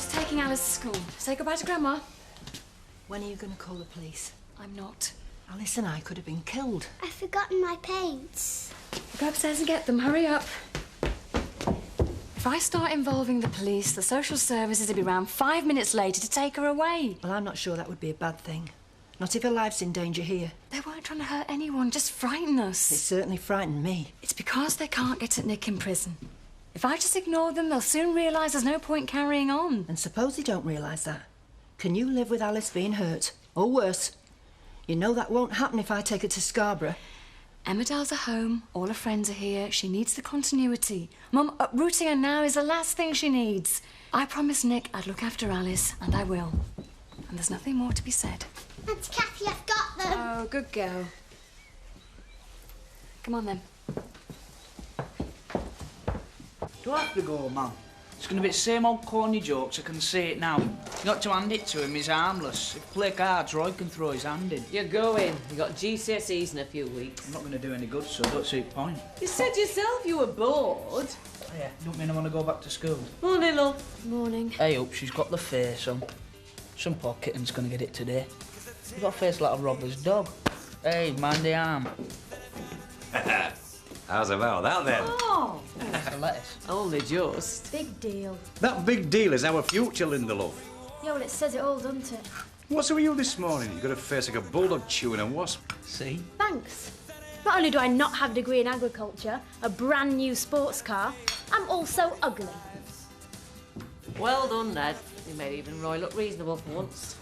just taking Alice to school. Say goodbye to Grandma. When are you going to call the police? I'm not. Alice and I could have been killed. I've forgotten my paints. Go upstairs and get them. Hurry up. If I start involving the police, the social services will be round 5 minutes later to take her away. Well, I'm not sure that would be a bad thing. Not if her life's in danger here. They weren't trying to hurt anyone, just frighten us. It certainly frightened me. It's because they can't get at Nick in prison. If I just ignore them, they'll soon realise there's no point carrying on. And suppose they don't realise that. Can you live with Alice being hurt? Or worse? You know that won't happen if I take her to Scarborough. Emmerdale's a home, all her friends are here, she needs the continuity. Mum, uprooting her now is the last thing she needs. I promised Nick I'd look after Alice, and I will. And there's nothing more to be said. Auntie Kathy, I've got them. Oh, good girl. Come on, then. Do I have to go, Mum? It's going to be the same old corny jokes, I can see it now. You got to hand it to him, he's harmless. If you play cards, Roy can throw his hand in. You're going. You got GCSEs in a few weeks. I'm not going to do any good, so I don't see the point. You said yourself you were bored. Oh, yeah, don't mean I want to go back to school. Morning, love. Morning. Hey, up, she's got the face on. Some poor kitten's going to get it today. You've got a face like a robber's dog. Hey, mind the arm. How's about that, then? Oh, The lettuce. only just. Big deal. That big deal is our future, Linda, love. Yeah, well, it says it all, doesn't it? What's with you this morning? You got a face like a bulldog chewing a wasp. See? Thanks. Not only do I not have a degree in agriculture, a brand new sports car, I'm also ugly. Well done, Ned. You made even Roy look reasonable for once.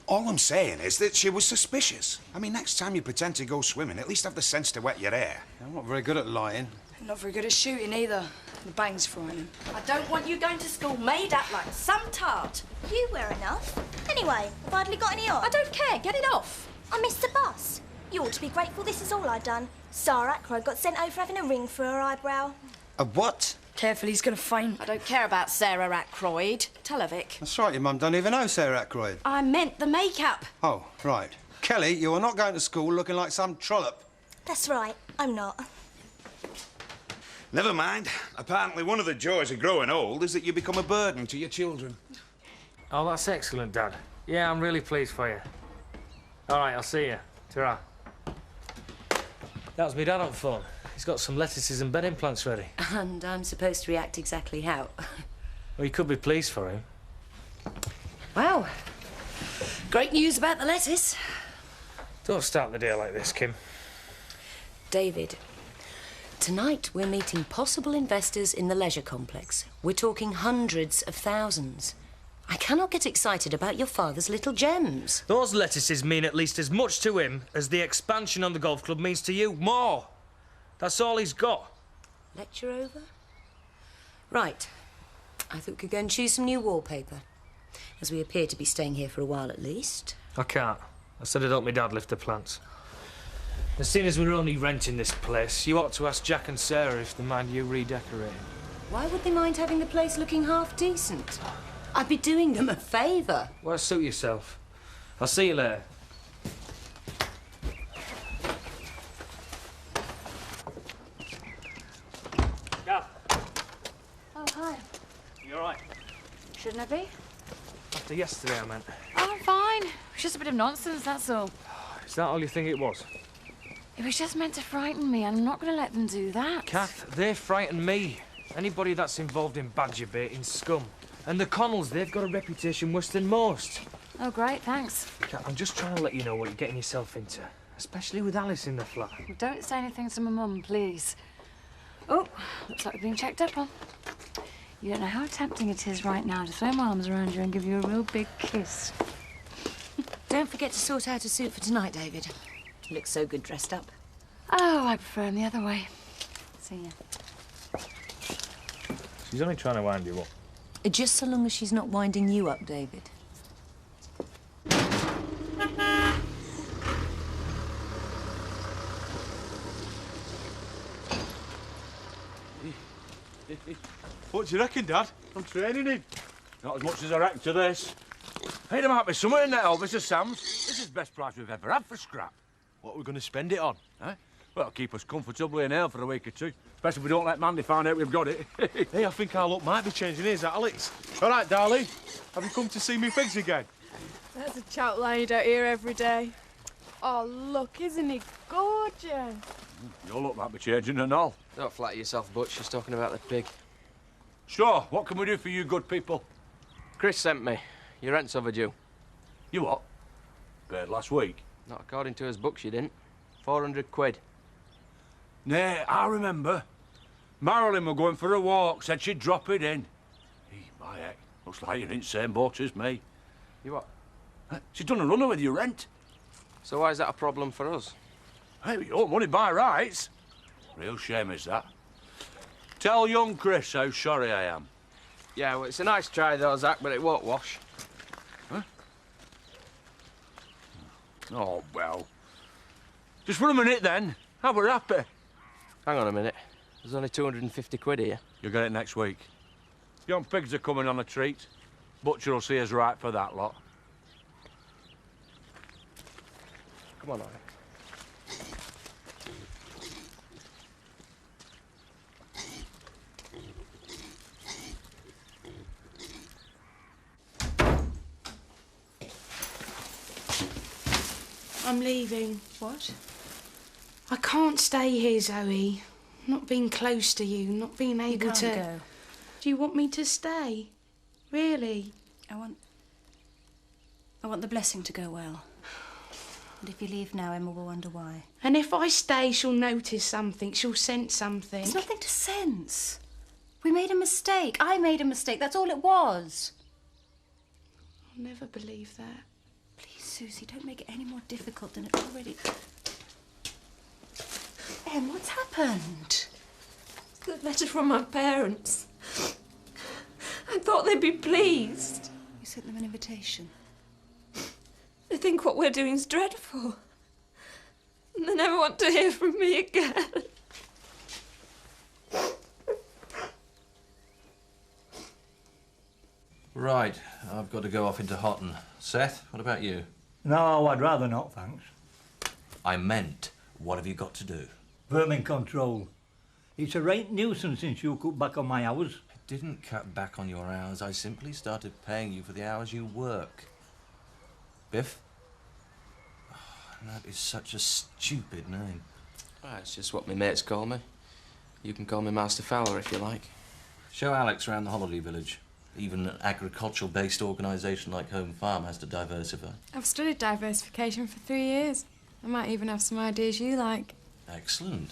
All I'm saying is that she was suspicious. I mean, next time you pretend to go swimming, at least have the sense to wet your hair. I'm not very good at lying. Not very good at shooting either. The bang's frightening. I don't want you going to school made up like some tart. You wear enough. Anyway, I've hardly got any on. I don't care, get it off. I missed the bus. You ought to be grateful this is all I've done. Sarah Ackroyd got sent over for having a ring for her eyebrow. A what? Careful, he's going to faint. I don't care about Sarah Ackroyd. Tell her, Vic. That's right, your mum don't even know Sarah Ackroyd. I meant the makeup. Oh, right. Kelly, you are not going to school looking like some trollop. That's right, I'm not. Never mind. Apparently one of the joys of growing old is that you become a burden to your children. Oh, that's excellent, Dad. Yeah, I'm really pleased for you. All right, I'll see you. Ta-ra. That was me dad on the phone. He's got some lettuces and bed implants ready. And I'm supposed to react exactly how? Well, you could be pleased for him. Wow. Great news about the lettuce. Don't start the day like this, Kim. David, tonight we're meeting possible investors in the leisure complex. We're talking hundreds of thousands. I cannot get excited about your father's little gems. Those lettuces mean at least as much to him as the expansion on the golf club means to you. More. That's all he's got. Lecture over? Right. I thought we could go and choose some new wallpaper, as we appear to be staying here for a while at least. I can't. I said I'd help my dad lift the plants. As soon as we're only renting this place, you ought to ask Jack and Sarah if they mind you redecorating. Why would they mind having the place looking half decent? I'd be doing them a favour. Well, suit yourself. I'll see you later. Gav. Oh, hi. You all right? Shouldn't I be? After yesterday, I meant. Oh, I'm fine. It's just a bit of nonsense, that's all. Is that all you think it was? It was just meant to frighten me, and I'm not going to let them do that. Kath, they frighten me. Anybody that's involved in badger baiting scum. And the Connells, they've got a reputation worse than most. Oh, great, thanks. Kath, I'm just trying to let you know what you're getting yourself into. Especially with Alice in the flat. Don't say anything to my mum, please. Oh, looks like we're being checked up on. You don't know how tempting it is right now to throw my arms around you and give you a real big kiss. Don't forget to sort out a suit for tonight, David. You look so good dressed up. Oh, I prefer him the other way. See ya. She's only trying to wind you up. Just so long as she's not winding you up, David. What do you reckon, Dad? I'm training him. Not as much as I reckon to this. Hey, there might be somewhere in there, Mr. Sam's. This is the best price we've ever had for scrap. What are we going to spend it on? Eh? Well, keep us comfortably in hell for a week or two. Especially if we don't let Mandy find out we've got it. Hey, I think our luck might be changing. Here's Alex. All right, darling. Have you come to see me figs again? That's a chat line you don't hear every day. Oh, look, isn't he gorgeous? Your luck might be changing and all. Don't flatter yourself, Butch. She's talking about the pig. So, what can we do for you good people? Chris sent me. Your rent's overdue. You what? Paid last week? Not according to his books, you didn't. 400 quid. Nay, I remember. Marilyn were going for a walk, said she'd drop it in. Hey, my heck, looks like you're in the same boat as me. You what? She's done a runner with your rent. So why is that a problem for us? Hey, we owe money by rights. Real shame is that. Tell young Chris how sorry I am. Yeah, well, it's a nice try though, Zach, but it won't wash. Huh? Oh, well. Just for a minute, then. How we're happy. Hang on a minute. There's only 250 quid here. You'll get it next week. Young pigs are coming on a treat. Butcher will see us right for that lot. Come on, Alex. I'm leaving. What? I can't stay here, Zoe. Not being close to you, not being able can't to... go. Do you want me to stay? Really? I want the blessing to go well. And if you leave now, Emma will wonder why. And if I stay, she'll notice something. She'll sense something. There's nothing to sense. We made a mistake. I made a mistake. That's all it was. I'll never believe that. Please, Susie, don't make it any more difficult than it already... Em, what's happened? The letter from my parents. I thought they'd be pleased. You sent them an invitation. They think what we're doing's dreadful. And they never want to hear from me again. Right, I've got to go off into Houghton. Seth, what about you? No, I'd rather not, thanks. I meant, what have you got to do? Vermin control. It's a right nuisance since you cut back on my hours. I didn't cut back on your hours. I simply started paying you for the hours you work. Biff? Oh, that is such a stupid name. Ah, it's just what my mates call me. You can call me Master Fowler if you like. Show Alex around the holiday village. Even an agricultural-based organisation like Home Farm has to diversify. I've studied diversification for 3 years. I might even have some ideas you like. Excellent.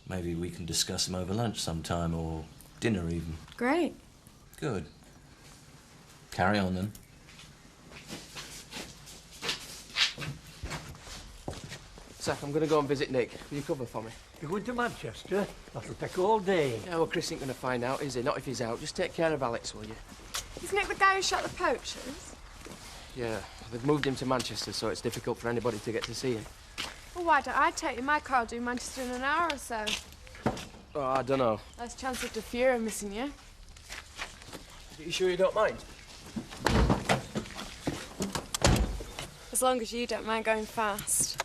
Maybe we can discuss them over lunch sometime, or dinner even. Great. Good. Carry on then. Zach, I'm going to go and visit Nick. Will you cover for me? You're going to Manchester? That'll take all day. Yeah, well, Chris ain't going to find out, is he? Not if he's out. Just take care of Alex, will you? Isn't it the guy who shot the poachers? Yeah, they've moved him to Manchester, so it's difficult for anybody to get to see him. Well, why don't I take you? My car will do Manchester in an hour or so. Oh, I don't know. Less chance of Fury missing you. Are you sure you don't mind? As long as you don't mind going fast.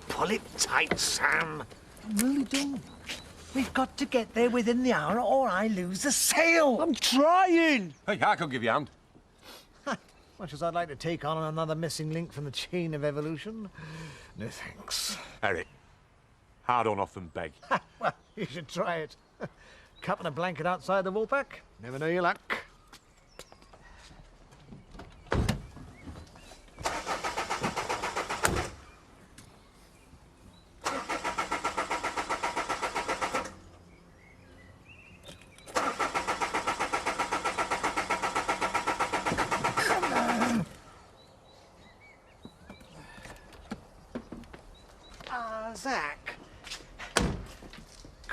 Pull it tight, Sam. I'm really done. We've got to get there within the hour or I lose the sale. I'm trying. Hey, I can give you a hand. Much as I'd like to take on another missing link from the chain of evolution. No thanks. Eric, hard on, often beg. Well, you should try it. Cup and a blanket outside the Woolpack. Never know your luck.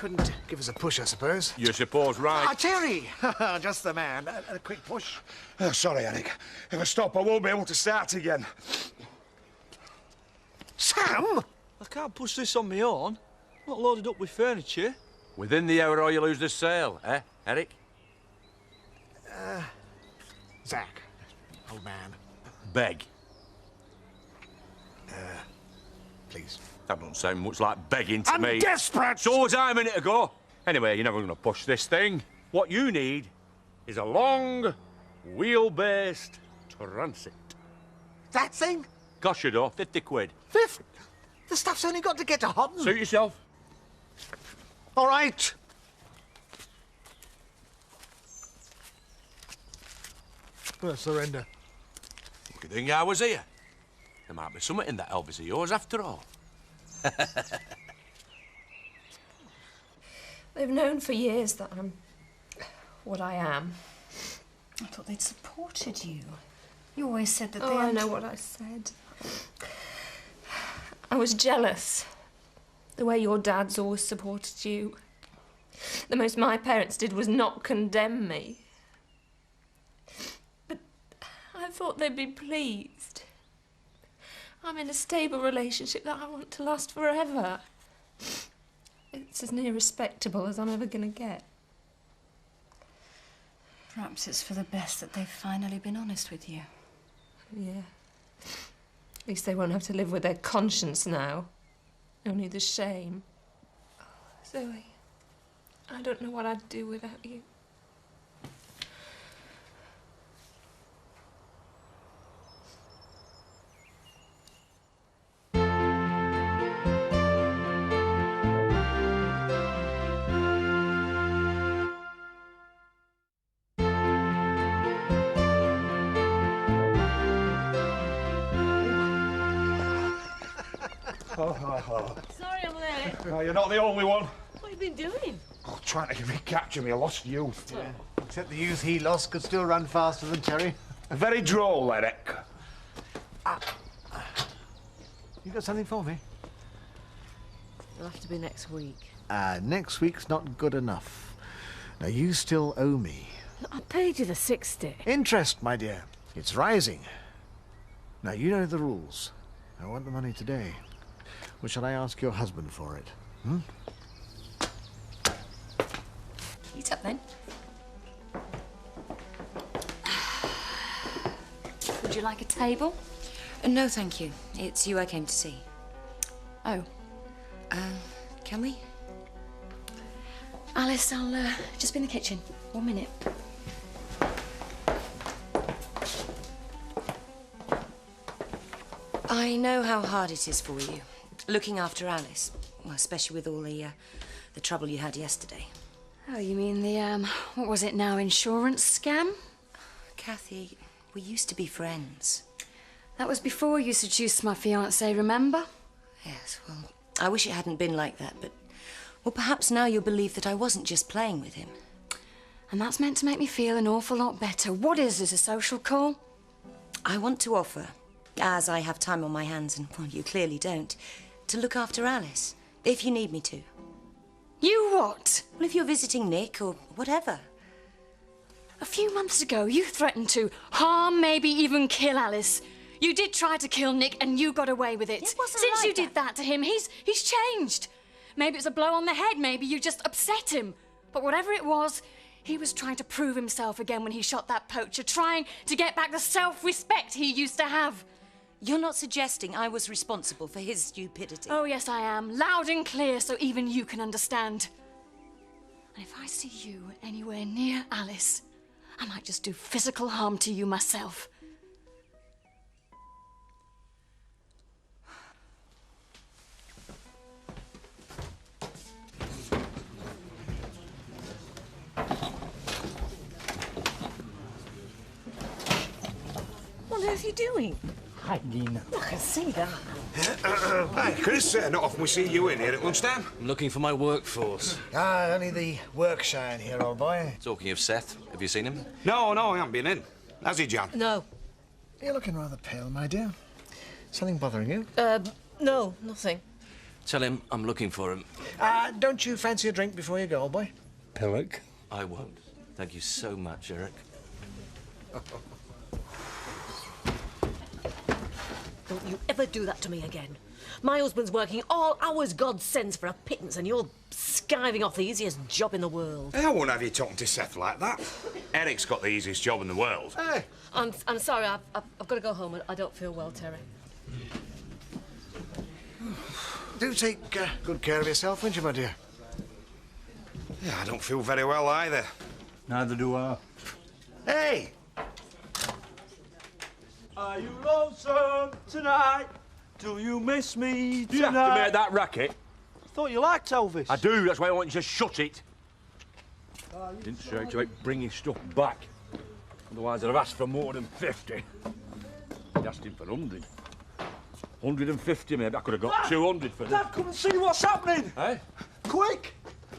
couldn't give us a push, I suppose. You suppose right. Ah, Terry! Just the man. A quick push. Oh, sorry, Eric. If I stop, I won't be able to start again. Sam! I can't push this on my own. I'm not loaded up with furniture. Within the hour or you lose the sale, eh, Eric? Zach, old man. Beg. Please. That don't sound much like begging to I'm me. desperate! So was I a minute ago. Anyway, you're never going to push this thing. What you need is a long, wheel-based transit. That thing? Cost you, though, 50 quid. 50? The stuff's only got to get to Hotton. Suit yourself. All right. Well, surrender. Good thing I was here. There might be something in that Elvis of yours after all. They've known for years that I'm what I am. I thought they'd supported you. You always said that they... Oh, I know what I said. I was jealous. The way your dad's always supported you. The most my parents did was not condemn me. But I thought they'd be pleased. I'm in a stable relationship that I want to last forever. It's as near respectable as I'm ever going to get. Perhaps it's for the best that they've finally been honest with you. Yeah. At least they won't have to live with their conscience now. Only the shame. Oh, Zoe, I don't know what I'd do without you. Sorry I'm late. You're not the only one. What have you been doing? Oh, trying to recapture me lost youth. Yeah. Except the youth he lost could still run faster than Terry. Very droll, Eric. You got something for me? It'll have to be next week. Next week's not good enough. Now, you still owe me. I paid you the 60. Interest, my dear. It's rising. Now, you know the rules. I want the money today. Or shall I ask your husband for it? Hmm? Eat up, then. Would you like a table? No, thank you. It's you I came to see. Oh. Can we? Alice, I'll just be in the kitchen. 1 minute. I know how hard it is for you, looking after Alice, well, especially with all the trouble you had yesterday. Oh, you mean the, what was it now, insurance scam? Kathy, we used to be friends. That was before you seduced my fiancé, remember? Yes, well, I wish it hadn't been like that, but... Well, perhaps now you'll believe that I wasn't just playing with him. And that's meant to make me feel an awful lot better. What is this, a social call? I want to offer, as I have time on my hands, and, well, you clearly don't, to look after Alice, if you need me to. You what? Well, if you're visiting Nick or whatever. A few months ago, you threatened to harm, maybe even kill Alice. You did try to kill Nick, and you got away with it. It wasn't Since like you did that to him, he's changed. Maybe it's a blow on the head, maybe you just upset him. But whatever it was, he was trying to prove himself again when he shot that poacher, trying to get back the self-respect he used to have. You're not suggesting I was responsible for his stupidity? Oh, yes, I am. Loud and clear, so even you can understand. And if I see you anywhere near Alice, I might just do physical harm to you myself. What on earth are you doing? Hiding. I can see that. Hey, Chris, not often we see you in here at lunchtime. I'm looking for my workforce. Only the workshire in here, old boy. Talking of Seth, have you seen him? No, I haven't been in. Has he, Jan? No. You're looking rather pale, my dear. Something bothering you? No, nothing. Tell him I'm looking for him. Don't you fancy a drink before you go, old boy? Pillock? I won't. Thank you so much, Eric. Don't you ever do that to me again. My husband's working all hours God sends for a pittance, and you're skiving off the easiest job in the world. I won't have you talking to Seth like that. Eric's got the easiest job in the world. Hey. I'm sorry, I've got to go home. I don't feel well, Terry. Do take good care of yourself, won't you, my dear? Yeah, I don't feel very well either. Neither do I. Hey! Are you lonesome tonight? Do you miss me tonight? Do you have to make that racket? I thought you liked Elvis. I do, that's why I want you to shut it. Didn't say to bring his stuff back. Otherwise I'd have asked for more than 50. I'd asked him for 100. 150, maybe. I could have got Dad! 200 for this. Dad, come and see what's happening! Eh? Quick!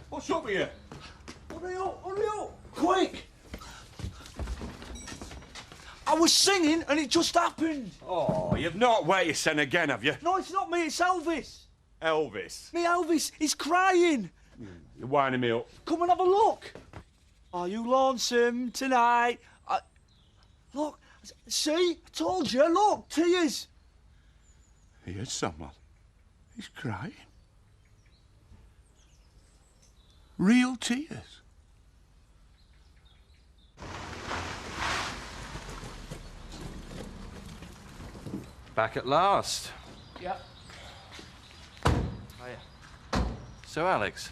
What's up here? Hurry up! Quick! I was singing and it just happened. Oh, you've not waited to sing again, have you? No, it's not me, it's Elvis. Elvis. Me Elvis, he's crying. You're winding me up. Come and have a look. Are you lonesome tonight? Look, see? I told you, look, tears. Here's someone. He's crying. Real tears. Back at last. Yep. Hiya. So, Alex,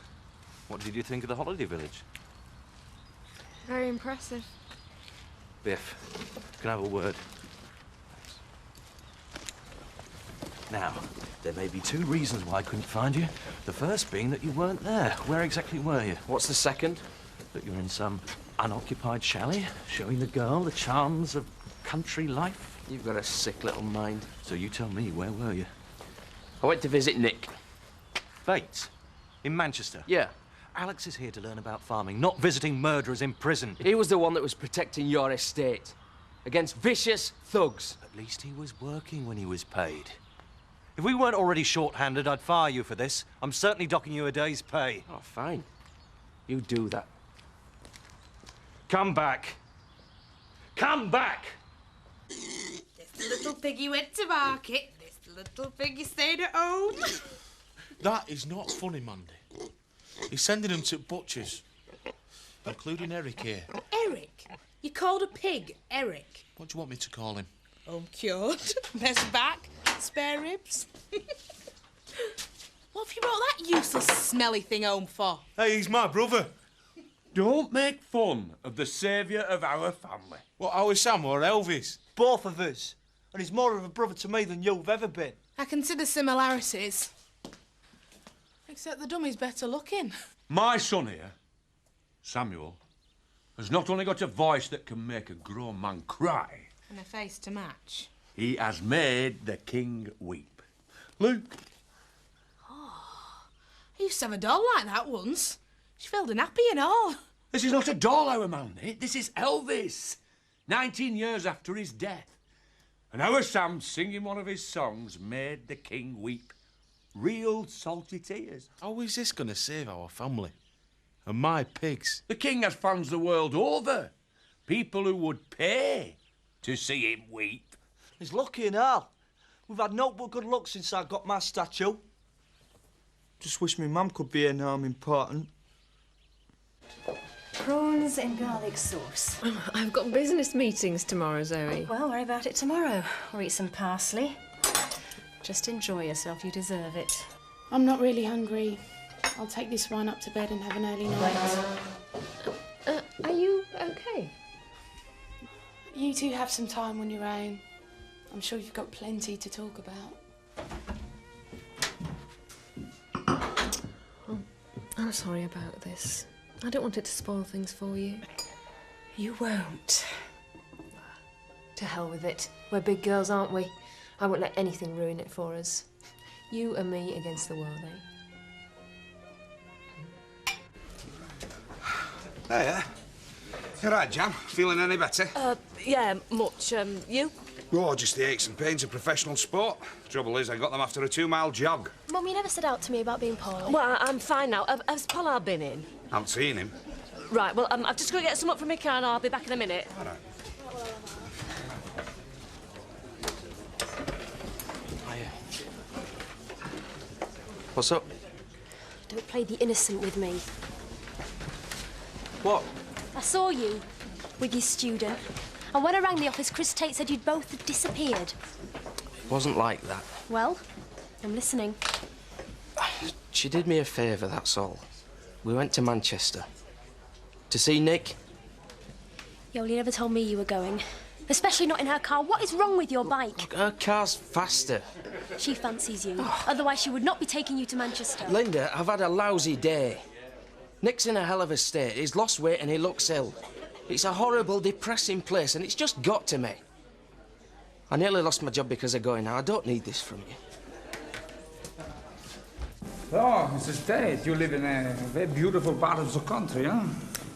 what did you think of the holiday village? Very impressive. Biff, can I have a word? Now, there may be 2 reasons why I couldn't find you. The first being that you weren't there. Where exactly were you? What's the second? That you're in some unoccupied chalet, showing the girl the charms of country life. You've got a sick little mind. So you tell me, where were you? I went to visit Nick. Bates? In Manchester? Yeah. Alex is here to learn about farming, not visiting murderers in prison. He was the one that was protecting your estate against vicious thugs. At least he was working when he was paid. If we weren't already short-handed, I'd fire you for this. I'm certainly docking you a day's pay. Oh, fine. You do that. Come back. Come back! This little piggy went to market. This little piggy stayed at home. That is not funny, Mandy. He's sending them to butchers, including Eric here. Eric? You called a pig Eric? What do you want me to call him? Home cured. Best back. Spare ribs. What have you brought that useless, smelly thing home for? Hey, he's my brother. Don't make fun of the saviour of our family. What, our Sam or Elvis? Both of us. And he's more of a brother to me than you've ever been. I can see the similarities. Except the dummy's better looking. My son here, Samuel, has not only got a voice that can make a grown man cry, And a face to match. he has made the king weep. Luke. I used to have a doll like that once. She filled a nappy and all. This is not a doll, our Mandy. This is Elvis. 19 years after his death. And our Sam singing one of his songs made the king weep. Real salty tears. How is this going to save our family? And my pigs? The king has fans the world over. People who would pay to see him weep. He's lucky in hell. We've had no but good luck since I got my statue. Just wish my mum could be here now I'm important. Prawns in garlic sauce. I've got business meetings tomorrow, Zoe. Well, worry about it tomorrow. Or eat some parsley. Just enjoy yourself, you deserve it. I'm not really hungry. I'll take this wine up to bed and have an early night. Are you okay? You two have some time on your own. I'm sure you've got plenty to talk about. I'm sorry about this. I don't want it to spoil things for you. You won't. To hell with it. We're big girls, aren't we? I won't let anything ruin it for us. You and me against the world, eh? Hiya. You all right, Jam? Feeling any better? Yeah, much. You? Oh, just the aches and pains of professional sport. Trouble is, I got them after a 2-mile jog. Mum, you never said out to me about being poorly. Well, I'm fine now. Has Pollard been in? Haven't seen him. Right, well, I've just got to get some up from my car and I'll be back in a minute. All right. What's up? Don't play the innocent with me. What? I saw you with your student. And when I rang the office, Chris Tate said you'd both have disappeared. It wasn't like that. Well, I'm listening. She did me a favour, that's all. We went to Manchester. To see Nick. Yoli never told me you were going. Especially not in her car. What is wrong with your bike? Look, her car's faster. She fancies you. Otherwise, she would not be taking you to Manchester. Linda, I've had a lousy day. Nick's in a hell of a state. He's lost weight and he looks ill. It's a horrible, depressing place and it's just got to me. I nearly lost my job because of going now. I don't need this from you. Oh, Mrs. Tate, you live in a very beautiful part of the country, huh?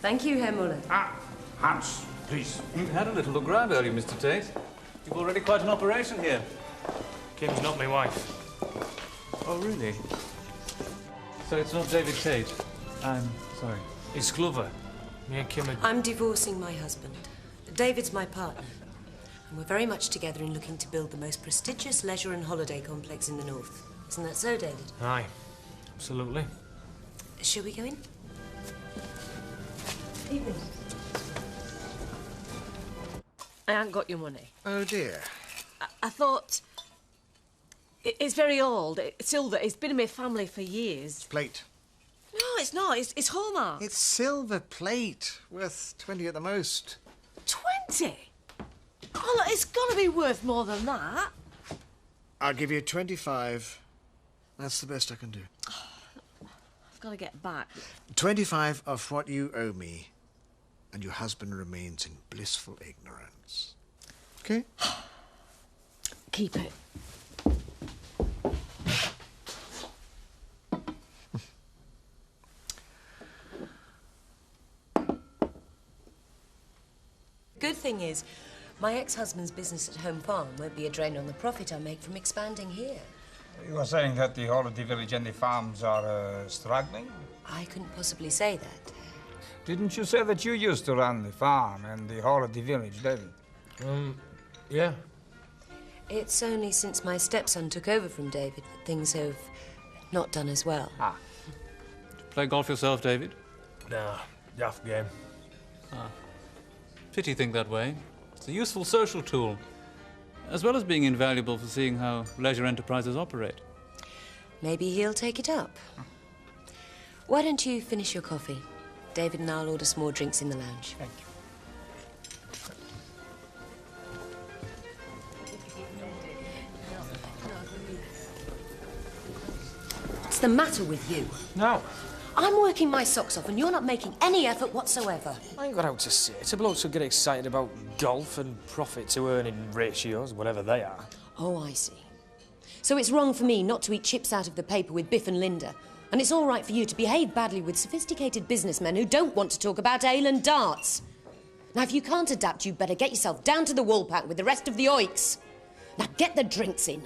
Thank you, Herr Muller. Ah, Hans, please. You've had a little look round earlier, Mr. Tate. You've already quite an operation here. Kim's not my wife. Oh, really? So it's not David Tate? I'm sorry. It's Glover. Me and Kim are... I'm divorcing my husband. David's my partner. And we're very much together in looking to build the most prestigious leisure and holiday complex in the north. Isn't that so, David? Aye, absolutely. Shall we go in? I ain't got your money. Oh, dear. I thought... It's very old. It's silver. It's been in my family for years. Plate. No, it's not. It's Hallmark. It's silver plate. Worth 20 at the most. 20? Oh, look, it's got to be worth more than that. I'll give you 25. That's the best I can do. I've got to get back. 25 of what you owe me, and your husband remains in blissful ignorance. Okay? Keep it. Good thing is, my ex-husband's business at Home Farm won't be a drain on the profit I make from expanding here. You are saying that the holiday village and the farms are struggling? I couldn't possibly say that. Didn't you say that you used to run the farm and the holiday village, David? Yeah. It's only since my stepson took over from David that things have not done as well. Ah. Play golf yourself, David? Nah, daft game. Ah. Pity you think that way. It's a useful social tool, as well as being invaluable for seeing how leisure enterprises operate. Maybe he'll take it up. Why don't you finish your coffee? David and I'll order some more drinks in the lounge. Thank you. What's the matter with you? No. I'm working my socks off and you're not making any effort whatsoever. I ain't got out to say to blokes who get excited about golf and profit to earning ratios, whatever they are. Oh, I see. So it's wrong for me not to eat chips out of the paper with Biff and Linda, and it's all right for you to behave badly with sophisticated businessmen who don't want to talk about ale and darts. Now, if you can't adapt, you'd better get yourself down to the Woolpack with the rest of the oiks. Now, get the drinks in.